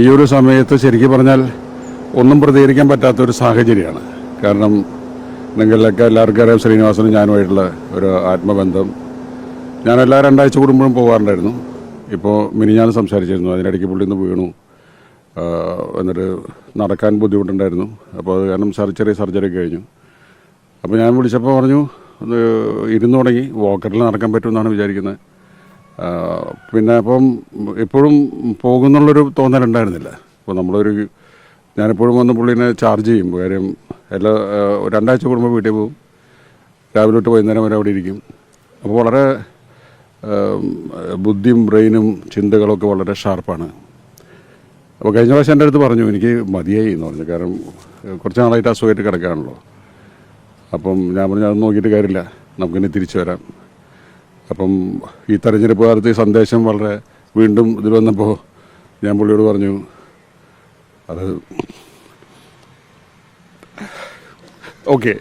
ഈ ഒരു സമയത്ത് ശരിക്കും പറഞ്ഞാൽ ഒന്നും പ്രതികരിക്കാൻ പറ്റാത്തൊരു സാഹചര്യമാണ്. കാരണം നിങ്ങളിലൊക്കെ എല്ലാവർക്കും അറിയാം ശ്രീനിവാസനും ഞാനുമായിട്ടുള്ള ഒരു ആത്മബന്ധം. ഞാനെല്ലാ 2 ആഴ്ച കൂടുമ്പോഴും പോകാറുണ്ടായിരുന്നു. ഇപ്പോൾ മിനിഞ്ഞാന്ന് സംസാരിച്ചിരുന്നു. അതിനിടയ്ക്ക് പുള്ളി ഒന്ന് വീണു, എന്നിട്ട് നടക്കാൻ ബുദ്ധിമുട്ടുണ്ടായിരുന്നു. അപ്പോൾ അത് കാരണം ചെറിയ സർജറി കഴിഞ്ഞു. അപ്പോൾ ഞാൻ വിളിച്ചപ്പോൾ പറഞ്ഞു ഇരുന്ന് തുടങ്ങി, വോക്കറിൽ നടക്കാൻ പറ്റുമെന്നാണ് വിചാരിക്കുന്നത്. പിന്നെ അപ്പം എപ്പോഴും പോകുന്നുള്ളൊരു തോന്നലുണ്ടായിരുന്നില്ല. അപ്പോൾ ഞാനെപ്പോഴും വന്ന് പുള്ളീനെ ചാർജ് ചെയ്യും. കാര്യം 2 ആഴ്ച കൂടുമ്പോൾ വീട്ടിൽ പോകും, രാവിലെ തൊട്ട് വൈകുന്നേരം വരെ അവിടെ ഇരിക്കും. അപ്പോൾ വളരെ ബുദ്ധിയും ബ്രെയിനും ചിന്തകളൊക്കെ വളരെ ഷാർപ്പാണ്. അപ്പോൾ കഴിഞ്ഞ പ്രാവശ്യം എൻ്റെ അടുത്ത് പറഞ്ഞു എനിക്ക് മതിയായി എന്ന് പറഞ്ഞു. കാരണം കുറച്ച് നാളായിട്ട് അസുഖമായിട്ട് കിടക്കുകയാണല്ലോ. അപ്പം ഞാൻ പറഞ്ഞു അത് നോക്കിയിട്ട് കാര്യമില്ല, നമുക്കിനി തിരിച്ചു വരാം. അപ്പം ഈ തെരഞ്ഞെടുപ്പ് കാലത്ത് ഈ സന്ദേശം വളരെ വീണ്ടും ഇതിൽ വന്നപ്പോൾ ഞാൻ പുള്ളിയോട് പറഞ്ഞു അത് ഓക്കെ.